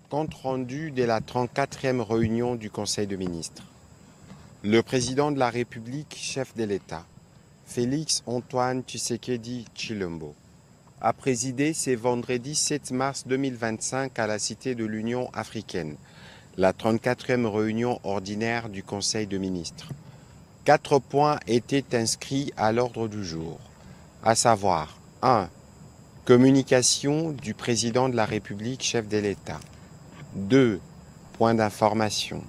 Compte rendu de la 34e réunion du Conseil des ministres. Le président de la République, chef de l'État, Félix Antoine Tshisekedi Tshilombo, a présidé ce vendredi 7 mars 2025 à la Cité de l'Union africaine, la 34e réunion ordinaire du Conseil des ministres. 4 points étaient inscrits à l'ordre du jour, à savoir 1. Communication du président de la République, chef de l'État. 2. Point d'information.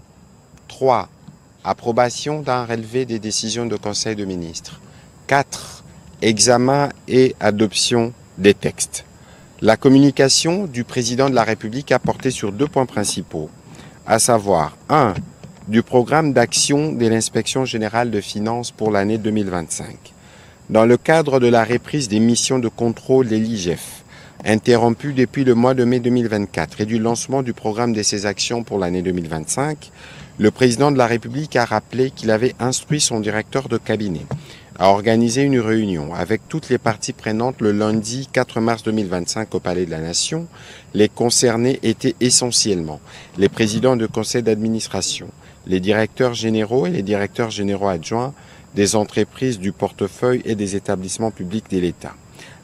3. Approbation d'un relevé des décisions du Conseil des ministres. 4. Examen et adoption des textes. La communication du président de la République a porté sur 2 points principaux, à savoir 1. Du programme d'action de l'Inspection générale de finances pour l'année 2025. Dans le cadre de la reprise des missions de contrôle de l'IGF, interrompue depuis le mois de mai 2024 et du lancement du programme de ses actions pour l'année 2025, le président de la République a rappelé qu'il avait instruit son directeur de cabinet à organiser une réunion avec toutes les parties prenantes le lundi 4 mars 2025 au Palais de la Nation. Les concernés étaient essentiellement les présidents de conseil d'administration, les directeurs généraux et les directeurs généraux adjoints des entreprises du portefeuille et des établissements publics de l'État.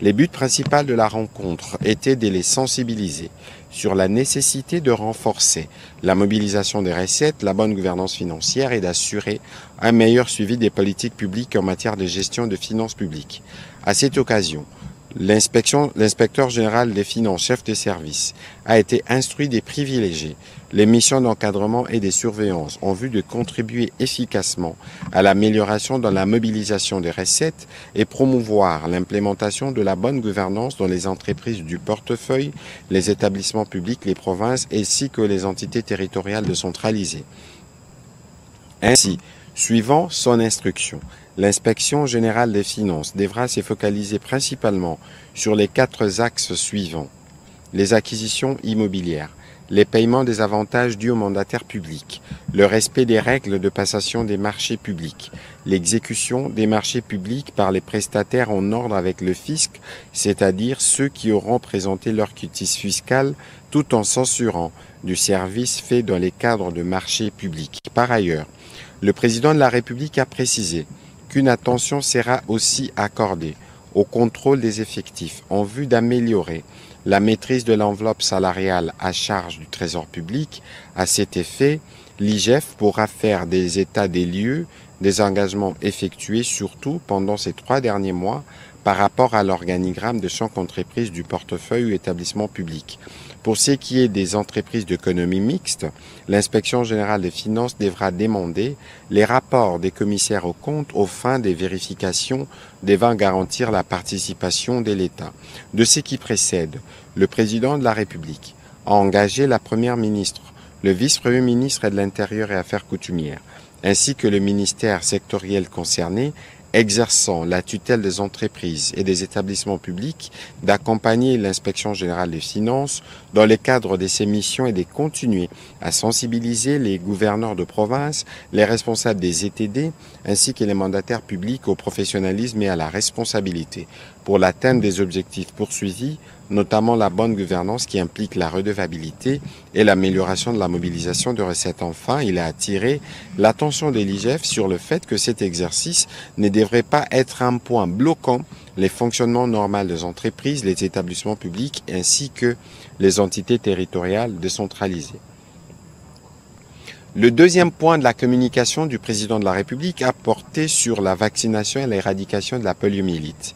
Les buts principaux de la rencontre étaient de les sensibiliser sur la nécessité de renforcer la mobilisation des recettes, la bonne gouvernance financière et d'assurer un meilleur suivi des politiques publiques en matière de gestion de finances publiques. À cette occasion, l'inspecteur général des finances, chef de service, a été instruit de privilégier les missions d'encadrement et de surveillance en vue de contribuer efficacement à l'amélioration dans la mobilisation des recettes et promouvoir l'implémentation de la bonne gouvernance dans les entreprises du portefeuille, les établissements publics, les provinces ainsi que les entités territoriales décentralisées. Ainsi, suivant son instruction, l'inspection générale des finances devra se focaliser principalement sur les 4 axes suivants: les acquisitions immobilières, les paiements des avantages dus aux mandataires publics, le respect des règles de passation des marchés publics, l'exécution des marchés publics par les prestataires en ordre avec le fisc, c'est-à-dire ceux qui auront présenté leur quitus fiscal, tout en censurant du service fait dans les cadres de marchés publics. Par ailleurs, le président de la République a précisé qu'une attention sera aussi accordée au contrôle des effectifs en vue d'améliorer la maîtrise de l'enveloppe salariale à charge du Trésor public. À cet effet, l'IGF pourra faire des états des lieux des engagements effectués, surtout pendant ces 3 derniers mois, par rapport à l'organigramme de chaque entreprise du portefeuille ou établissement public. Pour ce qui est des entreprises d'économie mixte, l'inspection générale des finances devra demander les rapports des commissaires aux comptes aux fins des vérifications devant garantir la participation de l'État. De ce qui précède, le président de la République a engagé la première ministre, le vice-premier ministre de l'Intérieur et Affaires coutumières, ainsi que le ministère sectoriel concerné exerçant la tutelle des entreprises et des établissements publics, d'accompagner l'inspection générale des finances dans le cadre de ses missions et de continuer à sensibiliser les gouverneurs de province, les responsables des ETD, ainsi que les mandataires publics au professionnalisme et à la responsabilité pour l'atteinte des objectifs poursuivis, notamment la bonne gouvernance qui implique la redevabilité et l'amélioration de la mobilisation de recettes. Enfin, il a attiré l'attention de l'IGF sur le fait que cet exercice ne devrait pas être un point bloquant les fonctionnements normaux des entreprises, les établissements publics ainsi que les entités territoriales décentralisées. Le deuxième point de la communication du président de la République a porté sur la vaccination et l'éradication de la poliomyélite.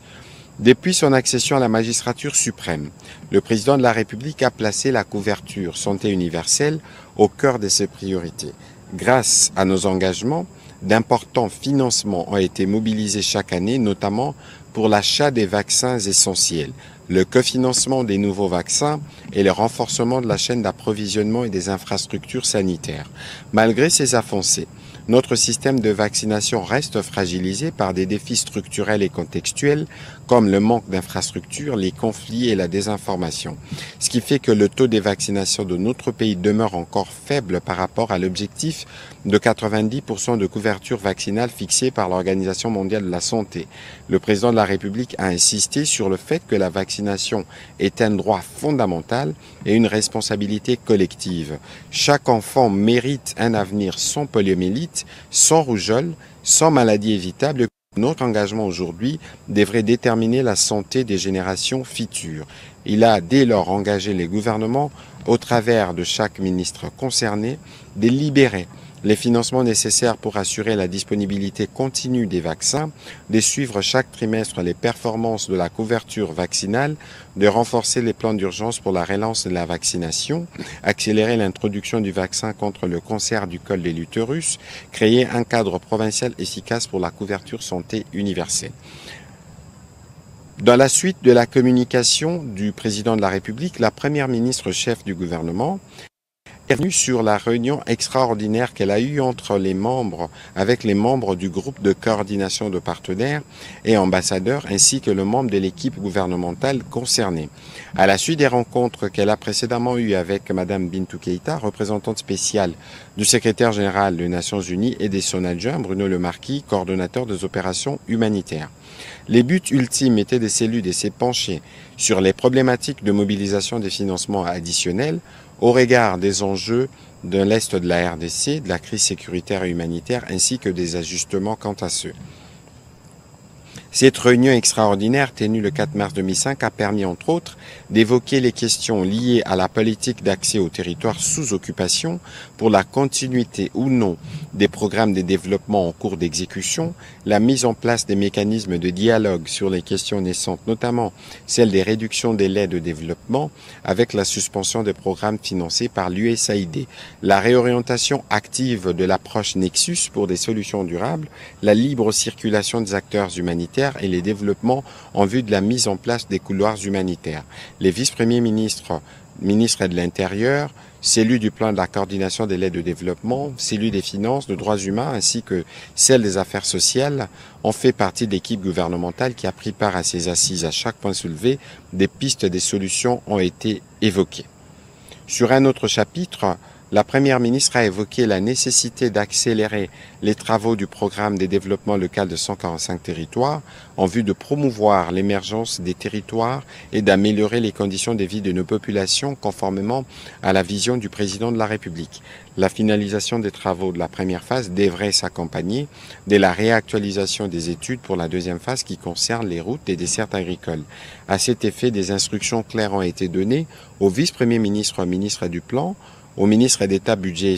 Depuis son accession à la magistrature suprême, le président de la République a placé la couverture santé universelle au cœur de ses priorités. Grâce à nos engagements, d'importants financements ont été mobilisés chaque année, notamment pour l'achat des vaccins essentiels, le cofinancement des nouveaux vaccins et le renforcement de la chaîne d'approvisionnement et des infrastructures sanitaires. Malgré ces avancées, notre système de vaccination reste fragilisé par des défis structurels et contextuels, comme le manque d'infrastructures, les conflits et la désinformation. Ce qui fait que le taux de vaccination de notre pays demeure encore faible par rapport à l'objectif de 90% de couverture vaccinale fixé par l'Organisation mondiale de la santé. Le président de la République a insisté sur le fait que la vaccination est un droit fondamental et une responsabilité collective. Chaque enfant mérite un avenir sans poliomyélite, sans rougeole, sans maladie évitable. Notre engagement aujourd'hui devrait déterminer la santé des générations futures. Il a dès lors engagé les gouvernements, au travers de chaque ministre concerné, de libérer les financements nécessaires pour assurer la disponibilité continue des vaccins, de suivre chaque trimestre les performances de la couverture vaccinale, de renforcer les plans d'urgence pour la relance de la vaccination, accélérer l'introduction du vaccin contre le cancer du col de l'utérus, créer un cadre provincial efficace pour la couverture santé universelle. Dans la suite de la communication du président de la République, la première ministre chef du gouvernement est venue sur la réunion extraordinaire qu'elle a eue avec les membres du groupe de coordination de partenaires et ambassadeurs ainsi que le membre de l'équipe gouvernementale concernée. À la suite des rencontres qu'elle a précédemment eues avec Mme Bintou Keïta, représentante spéciale du secrétaire général des Nations Unies, et de son adjoint Bruno Le Marquis, coordonnateur des opérations humanitaires. Les buts ultimes étaient de celui de se pencher sur les problématiques de mobilisation des financements additionnels au regard des enjeux de l'Est de la RDC, de la crise sécuritaire et humanitaire, ainsi que des ajustements quant à ceux. Cette réunion extraordinaire tenue le 4 mars 2005 a permis, entre autres, d'évoquer les questions liées à la politique d'accès aux territoires sous occupation pour la continuité ou non des programmes de développement en cours d'exécution, la mise en place des mécanismes de dialogue sur les questions naissantes, notamment celle des réductions des délais de développement avec la suspension des programmes financés par l'USAID, la réorientation active de l'approche Nexus pour des solutions durables, la libre circulation des acteurs humanitaires et les développements en vue de la mise en place des couloirs humanitaires. Les vice-premiers ministres de l'Intérieur, celui du plan de la coordination des aides de développement, celui des finances, de droits humains, ainsi que celle des affaires sociales, ont fait partie de l'équipe gouvernementale qui a pris part à ces assises. À chaque point soulevé, des pistes, des solutions ont été évoquées. Sur un autre chapitre, la Première ministre a évoqué la nécessité d'accélérer les travaux du programme de développement local de 145 territoires en vue de promouvoir l'émergence des territoires et d'améliorer les conditions de vie de nos populations conformément à la vision du président de la République. La finalisation des travaux de la première phase devrait s'accompagner de la réactualisation des études pour la deuxième phase qui concerne les routes et dessertes agricoles. À cet effet, des instructions claires ont été données au vice-premier ministre, ministre du Plan, au ministre d'État budget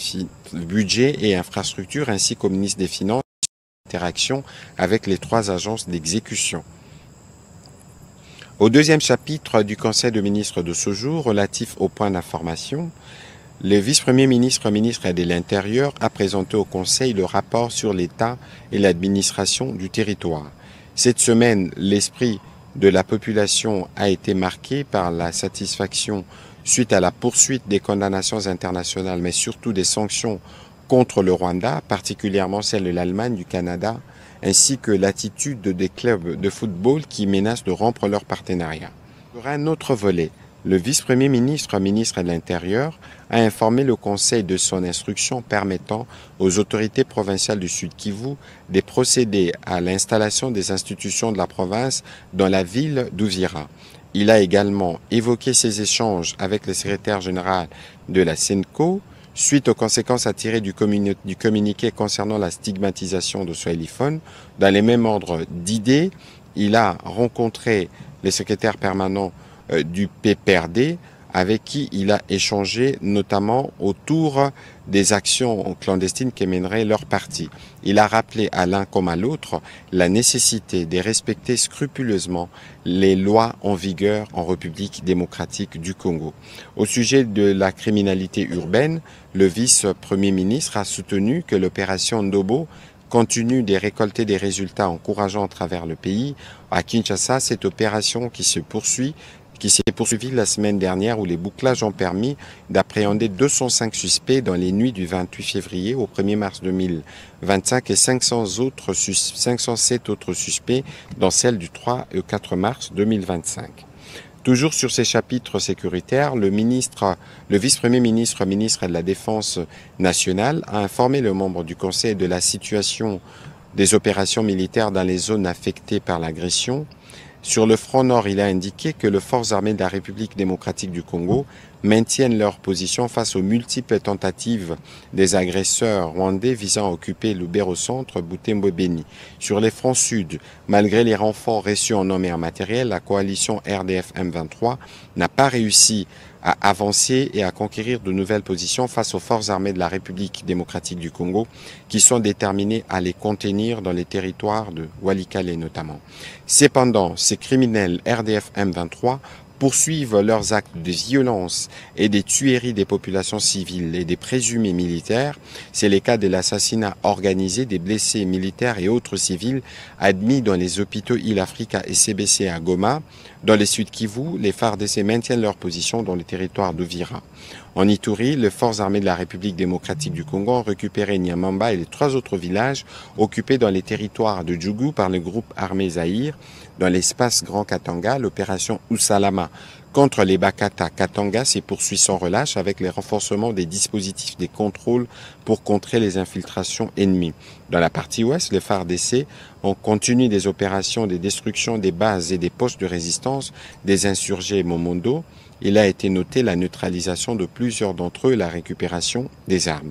et infrastructure ainsi qu'au ministre des Finances en interaction avec les 3 agences d'exécution. Au deuxième chapitre du Conseil de ministres de ce jour, relatif au point d'information, le vice-premier ministre, ministre de l'Intérieur, a présenté au Conseil le rapport sur l'État et l'administration du territoire. Cette semaine, l'esprit de la population a été marqué par la satisfaction suite à la poursuite des condamnations internationales, mais surtout des sanctions contre le Rwanda, particulièrement celles de l'Allemagne, du Canada, ainsi que l'attitude des clubs de football qui menacent de rompre leur partenariat. Sur un autre volet, le vice-premier ministre, ministre de l'Intérieur, a informé le Conseil de son instruction permettant aux autorités provinciales du Sud Kivu de procéder à l'installation des institutions de la province dans la ville d'Uvira. Il a également évoqué ses échanges avec le secrétaire général de la SENCO suite aux conséquences à tirer du communiqué concernant la stigmatisation de Swahiliphone. Dans les mêmes ordres d'idées, il a rencontré le secrétaire permanent du PPRD avec qui il a échangé notamment autour des actions clandestines que mènerait leur parti. Il a rappelé à l'un comme à l'autre la nécessité de respecter scrupuleusement les lois en vigueur en République démocratique du Congo. Au sujet de la criminalité urbaine, le vice-premier ministre a soutenu que l'opération Ndobo continue de récolter des résultats encourageants à travers le pays. À Kinshasa, cette opération qui se poursuit qui s'est poursuivi la semaine dernière où les bouclages ont permis d'appréhender 205 suspects dans les nuits du 28 février au 1er mars 2025 et 507 autres suspects dans celles du 3 et 4 mars 2025. Toujours sur ces chapitres sécuritaires, le vice-premier ministre, ministre de la Défense nationale, a informé les membres du Conseil de la situation des opérations militaires dans les zones affectées par l'agression. Sur le front nord, il a indiqué que les forces armées de la République démocratique du Congo maintiennent leur position face aux multiples tentatives des agresseurs rwandais visant à occuper Lubero-Centre, Butembo-Beni. Sur les fronts sud, malgré les renforts reçus en hommes et en matériel, la coalition RDF M23 n'a pas réussi à avancer et à conquérir de nouvelles positions face aux forces armées de la République démocratique du Congo qui sont déterminées à les contenir dans les territoires de Walikale notamment. Cependant, ces criminels RDF M23 poursuivent leurs actes de violence et des tueries des populations civiles et des présumés militaires. C'est le cas de l'assassinat organisé des blessés militaires et autres civils admis dans les hôpitaux Il-Africa et CBC à Goma. Dans les Sud Kivu, les FARDC maintiennent leur position dans le territoire d'Uvira. En Ituri, les forces armées de la République démocratique du Congo ont récupéré Nyamamba et les 3 autres villages occupés dans les territoires de Djougou par le groupe armé Zaïre. Dans l'espace Grand Katanga, l'opération Usalama contre les Bakata Katanga s'est poursuit sans relâche avec les renforcements des dispositifs des contrôles pour contrer les infiltrations ennemies. Dans la partie ouest, les FARDC ont continué des opérations de destruction des bases et des postes de résistance des insurgés Momondo. Il a été noté la neutralisation de plusieurs d'entre eux et la récupération des armes.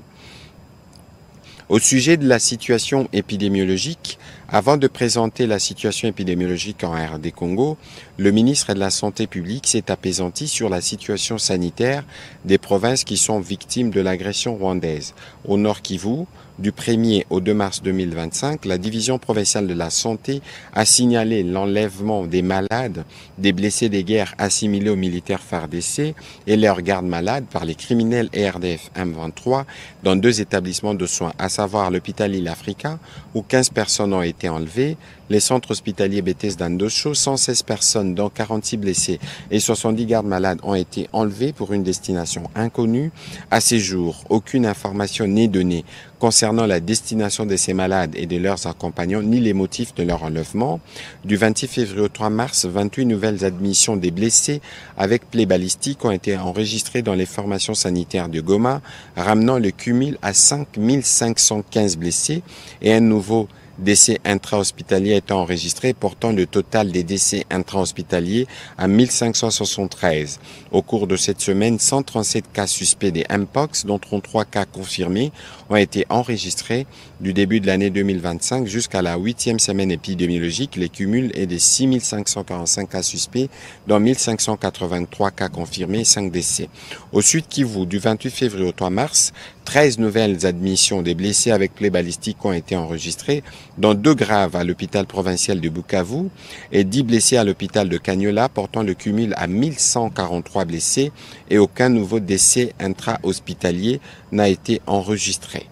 Au sujet de la situation épidémiologique, avant de présenter la situation épidémiologique en RD Congo, le ministre de la Santé publique s'est apaisanti sur la situation sanitaire des provinces qui sont victimes de l'agression rwandaise. Au Nord Kivu, du 1er au 2 mars 2025, la division provinciale de la santé a signalé l'enlèvement des malades, des blessés des guerres assimilés aux militaires FARDC et leurs gardes malades par les criminels RDF M23 dans 2 établissements de soins, à savoir l'hôpital Il-Africa où 15 personnes ont été enlevées, les centres hospitaliers Bethesda d'Andosho, 116 personnes dont 46 blessés et 70 gardes malades ont été enlevés pour une destination inconnue. À ces jours, aucune information n'est donnée concernant la destination de ces malades et de leurs accompagnants, ni les motifs de leur enlèvement. Du 26 février au 3 mars, 28 nouvelles admissions des blessés avec plaies balistiques ont été enregistrées dans les formations sanitaires de Goma, ramenant le cumul à 5515 blessés et un nouveau décès intra-hospitaliers étant enregistrés, portant le total des décès intra-hospitaliers à 1573. Au cours de cette semaine, 137 cas suspects des Mpox, dont 33 cas confirmés, ont été enregistrés du début de l'année 2025 jusqu'à la 8e semaine épidémiologique. Les cumuls est de 6545 cas suspects, dont 1583 cas confirmés et 5 décès. Au Sud Kivu, du 28 février au 3 mars, 13 nouvelles admissions des blessés avec plaies balistiques ont été enregistrées, dont 2 graves à l'hôpital provincial de Bukavu et 10 blessés à l'hôpital de Kanyola, portant le cumul à 1143 blessés et aucun nouveau décès intra-hospitalier n'a été enregistré.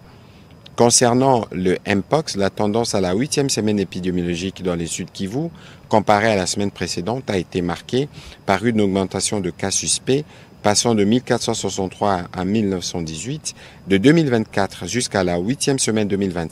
Concernant le Mpox, la tendance à la 8e semaine épidémiologique dans les Sud Kivu, comparée à la semaine précédente, a été marquée par une augmentation de cas suspects, passant de 1463 à 1918, de 2024 jusqu'à la 8e semaine 2025.